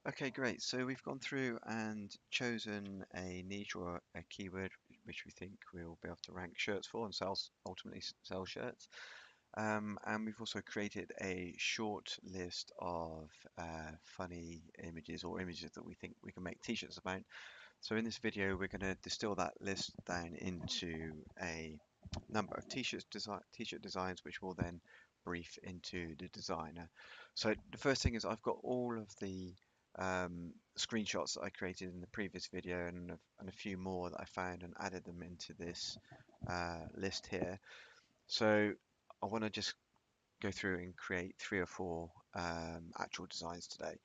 Okay, great. So we've gone through and chosen a niche or a keyword which we think we'll be able to rank shirts for and ultimately sell shirts. And we've also created a short list of funny images or images that we think we can make t-shirts about. So in this video, we're going to distill that list down into a number of t-shirt designs, which will then brief into the designer. So the first thing is I've got all of the screenshots that I created in the previous video and a few more that I found and added them into this list here. So I want to just go through and create 3 or 4 actual designs today.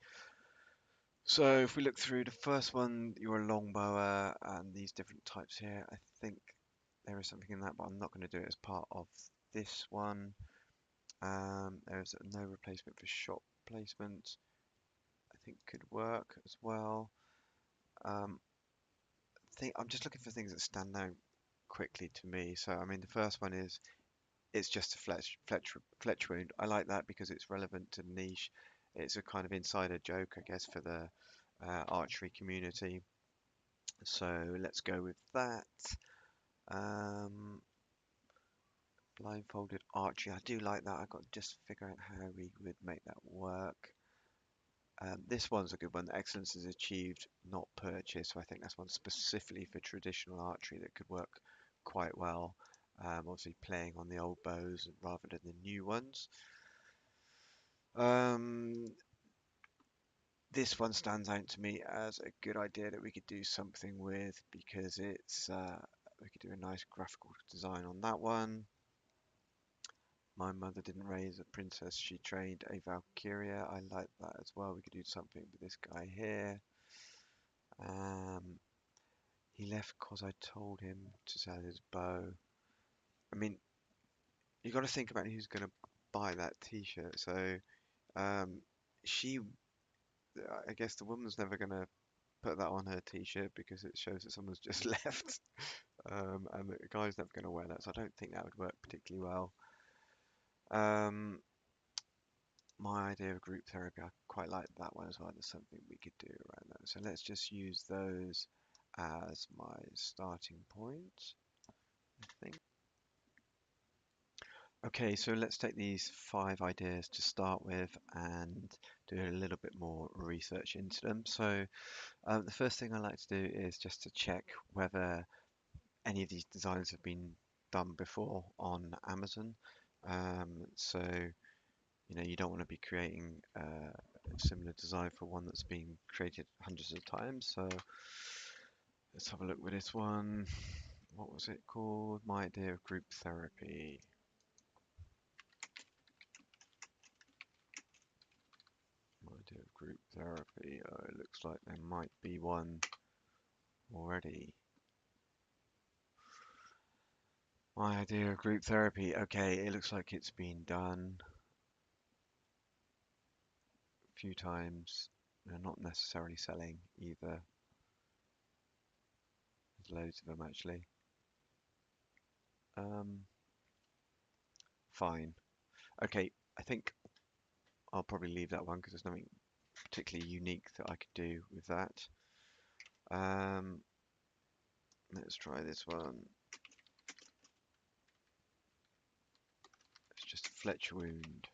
So if we look through the first one, you're a long bower and these different types here, I think there is something in that, but I'm not going to do it as part of this one. There's no replacement for shop placement. I think could work as well. Um, I'm just looking for things that stand out quickly to me. So I mean, the first one is it's just a fletch wound. I like that because it's relevant to the niche. It's a kind of insider joke, I guess, for the archery community. So let's go with that. Um, Blindfolded archery. I do like that. I've got to just figure out how we would make that work. This one's a good one. Excellence is achieved, not purchased. So I think that's one specifically for traditional archery that could work quite well. Obviously playing on the old bows rather than the new ones. Um, this one stands out to me as a good idea that we could do something with because we could do a nice graphical design on that one. My mother didn't raise a princess, she trained a Valkyria. I like that as well. We could do something with this guy here. Um, he left because I told him to sell his bow. I mean, you got to think about who's going to buy that T-shirt. So, um, she, I guess the woman's never going to put that on her T-shirt because it shows that someone's just left, and the guy's never going to wear that. So I don't think that would work particularly well. Um, my idea of group therapy, I quite like that one as well. There's something we could do around that. So let's just use those as my starting point, I think. Okay, so let's take these 5 ideas to start with and do a little bit more research into them. So the first thing I like to do is just to check whether any of these designs have been done before on Amazon. So you don't want to be creating a similar design for one that's been created hundreds of times. So let's have a look with this one. What was it called? My idea of group therapy. My idea of group therapy. It looks like there might be one already. My idea of group therapy. Okay, it looks like it's been done a few times. They're not necessarily selling either. There's loads of them actually. Um, Fine. Okay, I think I'll probably leave that one because there's nothing particularly unique that I could do with that. Um, let's try this one. It's just a fletch wound.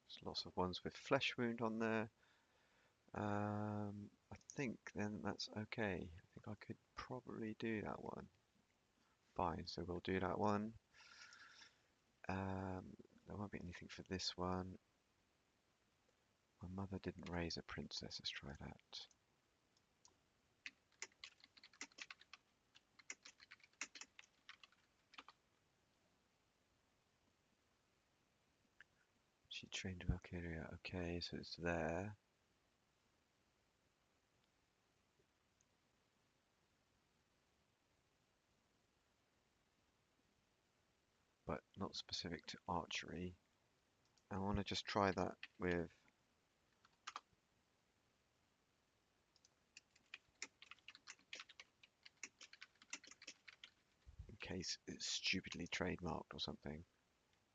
There's lots of ones with flesh wound on there. I think then that's okay. I think I could probably do that one. Fine, so we'll do that one. There won't be anything for this one. My mother didn't raise a princess. Let's try that. She trained Valkyria. Okay, so it's there. But not specific to archery. I want to just try that with case it's stupidly trademarked or something.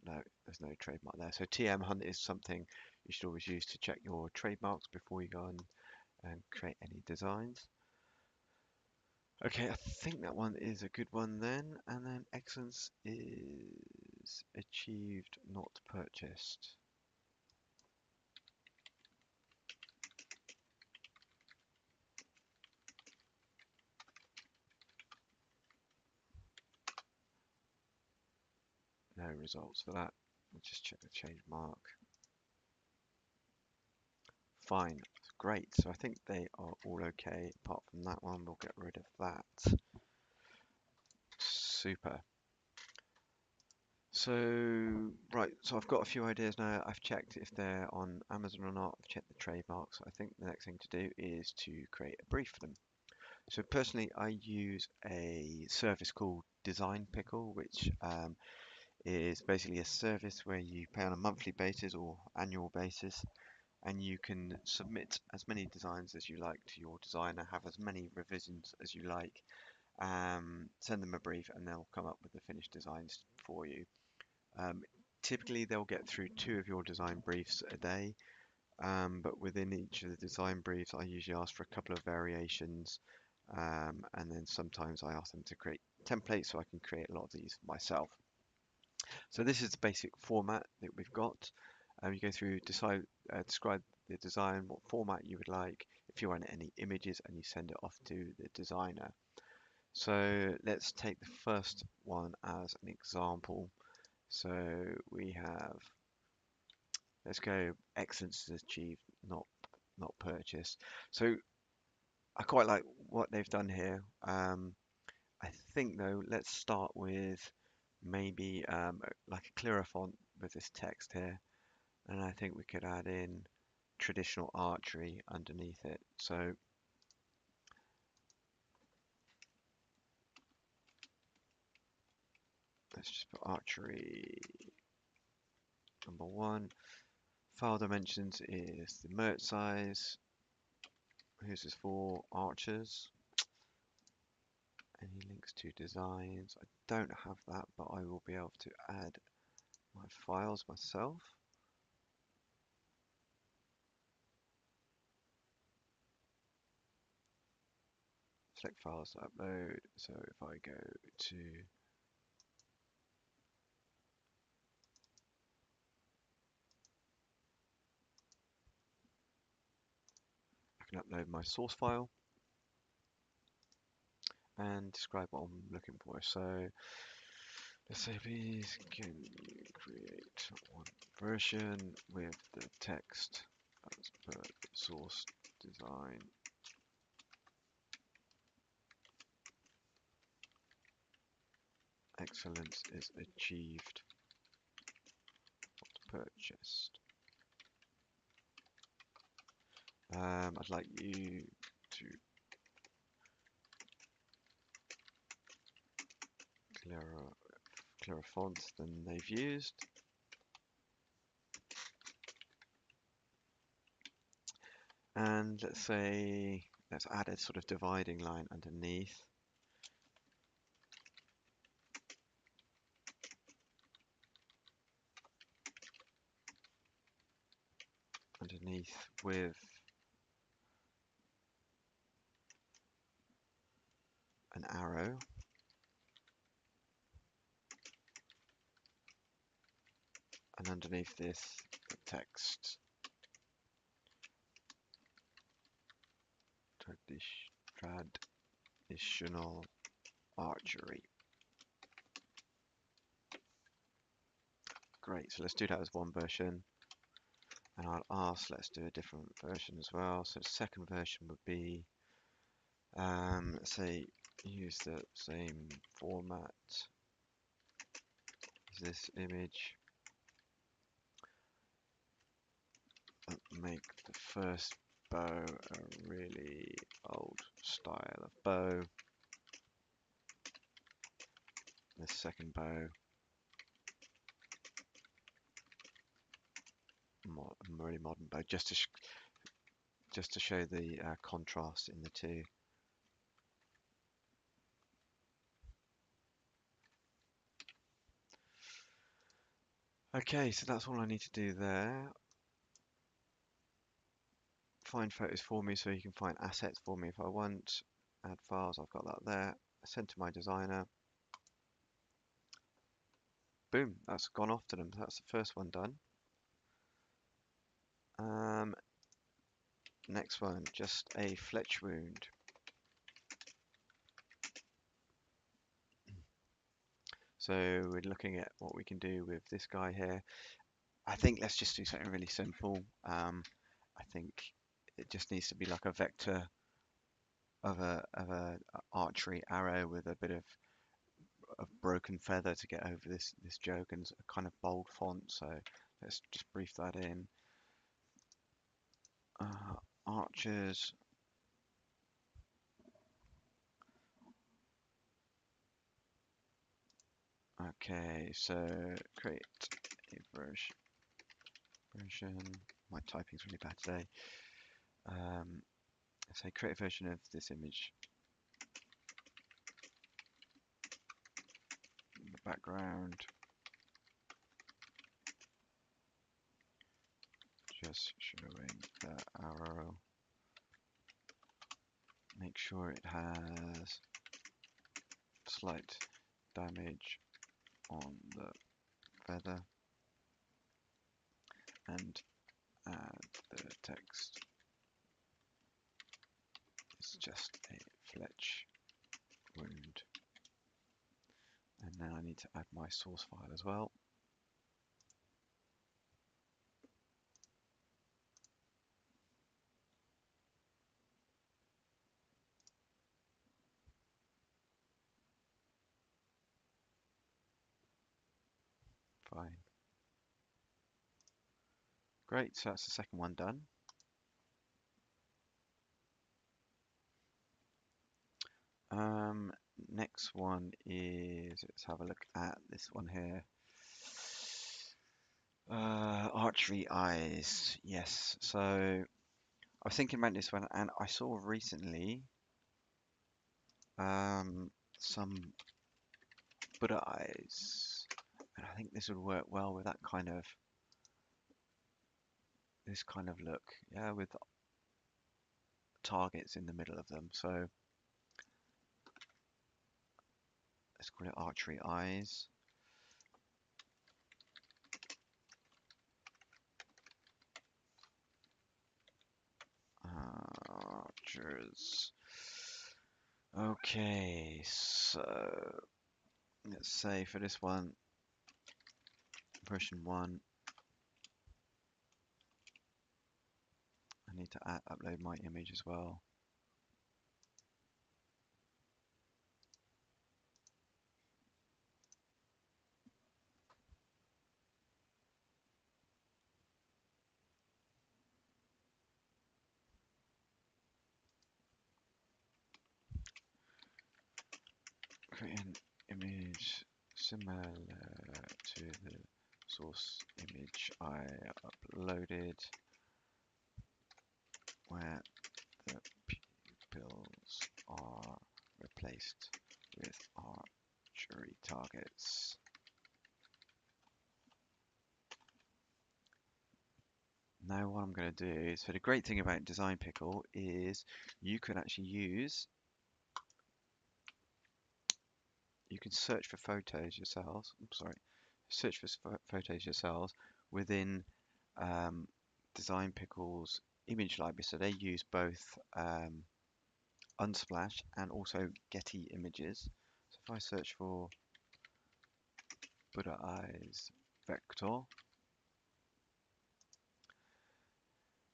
No, there's no trademark there. So TM Hunt is something you should always use to check your trademarks before you go and create any designs. Okay, I think that one is a good one then. And then excellence is achieved, not purchased. No results for that. Let's just check the change mark. Fine, great. So I think they are all okay. Apart from that one, we'll get rid of that. Super. So, right, so I've got a few ideas now. I've checked if they're on Amazon or not. I've checked the trademarks. I think the next thing to do is to create a brief for them. So personally, I use a service called Design Pickle, which is basically a service where you pay on a monthly basis or annual basis, and you can submit as many designs as you like to your designer, have as many revisions as you like, send them a brief, and they'll come up with the finished designs for you. Typically, they'll get through 2 of your design briefs a day, but within each of the design briefs, I usually ask for a couple of variations, and then sometimes I ask them to create templates so I can create a lot of these myself. So this is the basic format that we've got. You go through, describe the design, what format you would like, if you want any images, and you send it off to the designer. So let's take the first one as an example. So we have, let's go excellence is achieved, not purchased. So I quite like what they've done here. I think though, let's start with maybe like a clearer font with this text here, and I think we could add in traditional archery underneath it. So let's just put archery number 1. File dimensions is the merge size. Who's this for? Archers. Any links to designs? I don't have that, but I will be able to add my files myself. Select files to upload. So if I go to I can upload my source file and describe what I'm looking for. So let's say please can you create one version with the text as per source design. Excellence is achieved, not purchased. I'd like you to clearer fonts than they've used. And let's say, let's add a sort of dividing line underneath. With an arrow. And underneath this, the text. Traditional archery. Great, so let's do that as one version. And I'll ask, let's do a different version as well. So the second version would be, let's say, use the same format as this image. Make the first bow a really old style of bow. The second bow really modern bow, just to show the contrast in the two. Okay, so that's all I need to do there. Find photos for me so you can find assets for me if I want. Add files, I've got that there. Send to my designer. Boom, that's gone off to them. That's the first one done. Um, Next one, just a fletch wound. So we're looking at what we can do with this guy here. I think let's just do something really simple. I think it just needs to be like a vector of a archery arrow with a bit of broken feather to get over this joke and a kind of bold font. So let's just brief that in. Archers. Okay, so create a version. My typing's really bad today. So create a version of this image. In the background, just showing the arrow. Make sure it has slight damage on the feather and add the text. It's just a fletch wound. And now I need to add my source file as well. Fine. Great, so that's the second one done. Next one is, let's have a look at this one here. Archery eyes, yes. So I was thinking about this one, and I saw recently some Buddha eyes, and I think this would work well with that kind of this kind of look, yeah, with targets in the middle of them. So let's call it archery eyes. Archers. Okay, so let's say for this one, version 1, I need to upload my image as well. Create an image similar to the source image I uploaded, where the pupils are replaced with archery targets. Now what I'm going to do is, so the great thing about Design Pickle is you can actually you can search for photos yourselves. I'm sorry, search for photos yourselves within Design Pickle's image library. So they use both Unsplash and also Getty images. So if I search for Buddha Eyes Vector,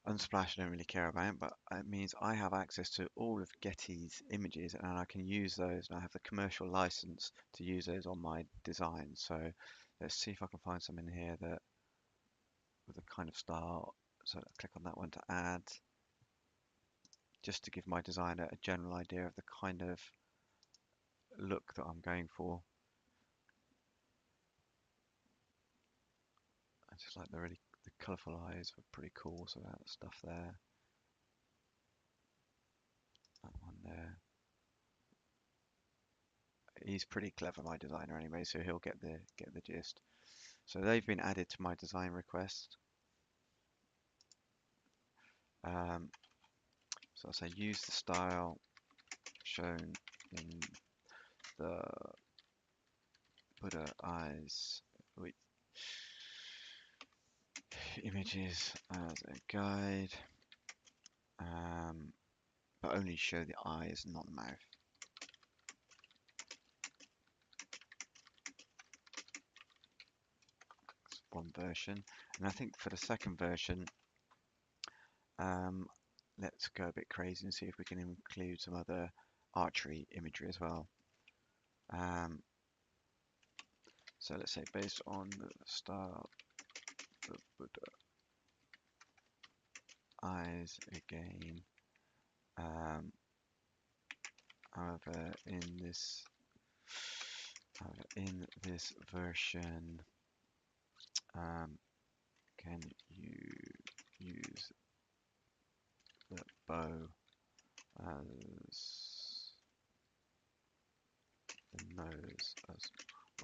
Unsplash I don't really care about, but it means I have access to all of Getty's images and I can use those, and I have the commercial license to use those on my design. So let's see if I can find some in here that with a kind of style. So I'll click on that one to add, just to give my designer a general idea of the kind of look that I'm going for. I just like the colourful eyes were pretty cool, so that stuff there. That one there. He's pretty clever, my designer, anyway, so he'll get the gist. So they've been added to my design request. So I'll say use the style shown in the Buddha eyes with images as a guide, but only show the eyes, not the mouth. That's one version, and I think for the second version, let's go a bit crazy and see if we can include some other archery imagery as well. So let's say based on the style of Buddha eyes again. However, in this version, can you use the bow as the nose as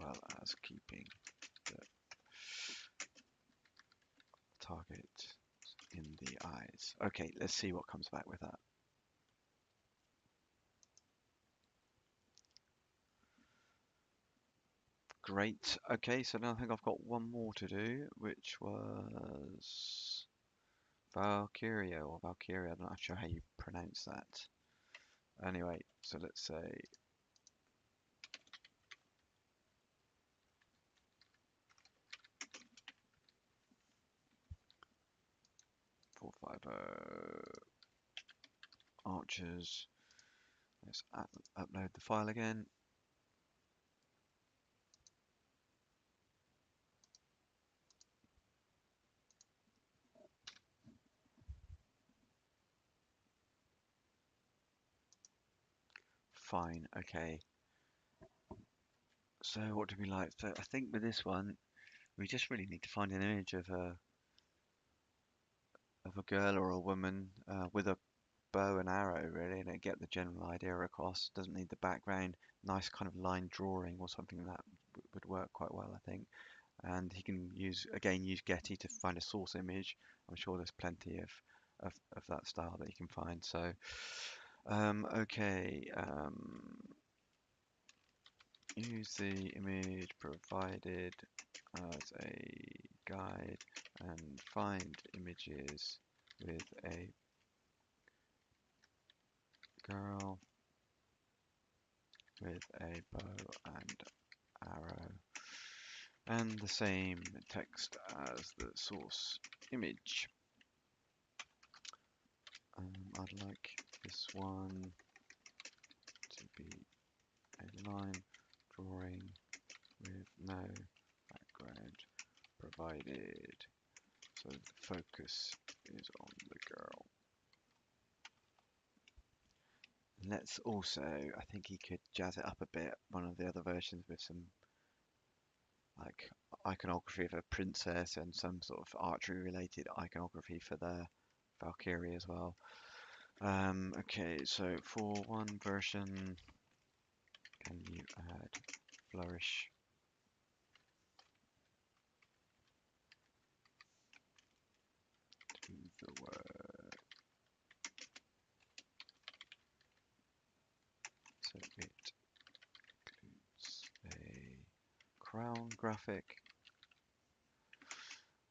well as keeping the target in the eyes? Okay, let's see what comes back with that. Great. Okay, so now I think I've got one more to do, which was Valkyria or Valkyria. I'm not sure how you pronounce that. Anyway, so let's say 450 archers. Let's upload the file again. Fine, okay. So what do we like? So I think with this one, we just really need to find an image of a girl or a woman with a bow and arrow, really, and get the general idea across. Doesn't need the background. Nice kind of line drawing or something that would work quite well, I think. And he can use Getty to find a source image. I'm sure there's plenty of that style that you can find. So okay, use the image provided as a guide and find images with a girl with a bow and arrow and the same text as the source image. I'd like this one to be a line drawing with no background provided, so the focus is on the girl. Let's also, I think he could jazz it up a bit, one of the other versions with some like iconography of a princess and some sort of archery related iconography for the Valkyrie as well. Okay, so for one version, can you add flourish to the word so it includes a crown graphic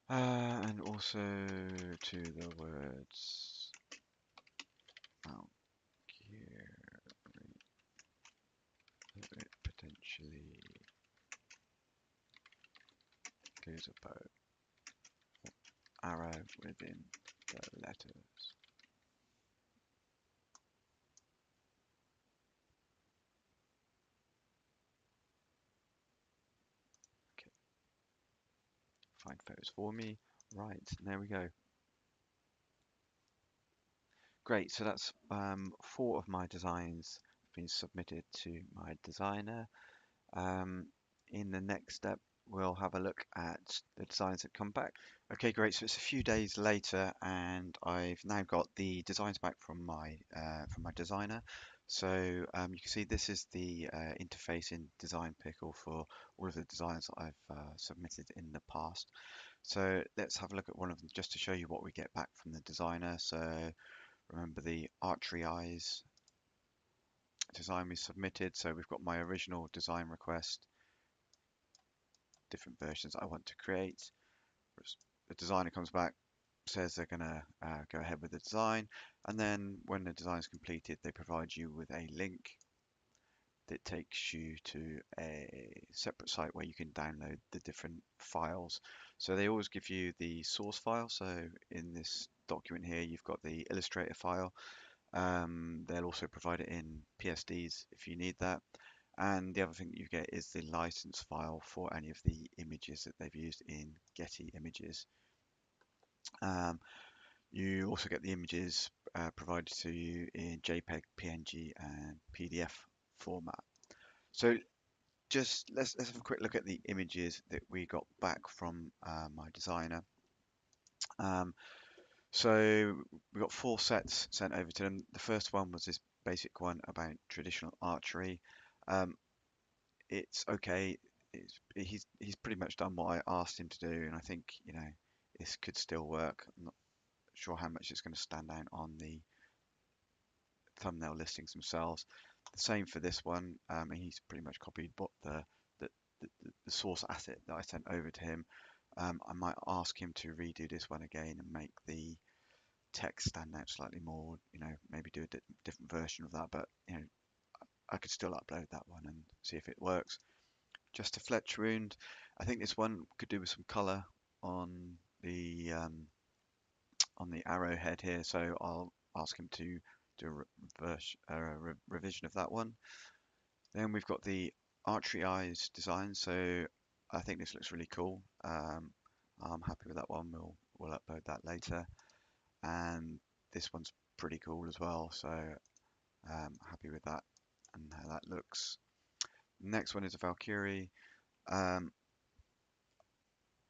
and also to the words Valkyrie, so it potentially includes a bow arrow within the letters. Okay, find photos for me. Right, there we go. Great, so that's 4 of my designs have been submitted to my designer. In the next step, we'll have a look at the designs that come back. Okay, great. So it's a few days later, and I've now got the designs back from my designer. So you can see this is the interface in Design Pickle for all of the designs that I've submitted in the past. So let's have a look at one of them just to show you what we get back from the designer. So remember the archery eyes design we submitted. So we've got my original design request, different versions I want to create. The designer comes back, says they're going to go ahead with the design, and then when the design is completed, they provide you with a link that takes you to a separate site where you can download the different files. So they always give you the source file. So in this document here, you've got the Illustrator file. They'll also provide it in PSDs if you need that. And the other thing that you get is the license file for any of the images that they've used in Getty Images. Um, you also get the images provided to you in JPEG, PNG, and PDF format. So just let's have a quick look at the images that we got back from my designer. Um, so we got 4 sets sent over to them. The first one was this basic one about traditional archery. Um, it's okay. He's pretty much done what I asked him to do, and I think this could still work. I'm not sure how much it's going to stand out on the thumbnail listings themselves. The same for this one. He's pretty much copied what the, the source asset that I sent over to him. I might ask him to redo this one again and make the text stand out slightly more. Maybe do a different version of that. But I could still upload that one and see if it works. Just a Fletch wound. I think this one could do with some color on the arrowhead here, so I'll ask him to do a revision of that one. Then we've got the archery eyes design, so I think this looks really cool. I'm happy with that one. We'll upload that later, and this one's pretty cool as well. So happy with that and how that looks. Next one is a Valkyrie. Um,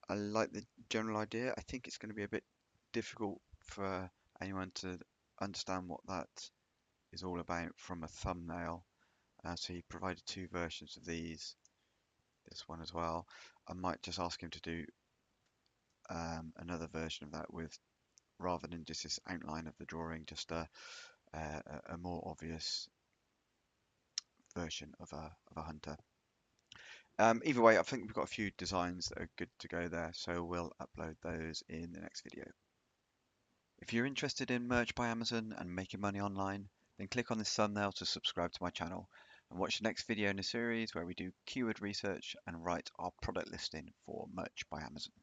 I like the general idea. I think it's going to be a bit difficult for anyone to understand what that is all about from a thumbnail. So he provided 2 versions of these, this one as well. I might just ask him to do another version of that with, rather than just this outline of the drawing, just a more obvious version of a hunter. Either way, I think we've got a few designs that are good to go there, so we'll upload those in the next video. If you're interested in merch by Amazon and making money online, then click on this thumbnail to subscribe to my channel and watch the next video in the series where we do keyword research and write our product listing for merch by Amazon.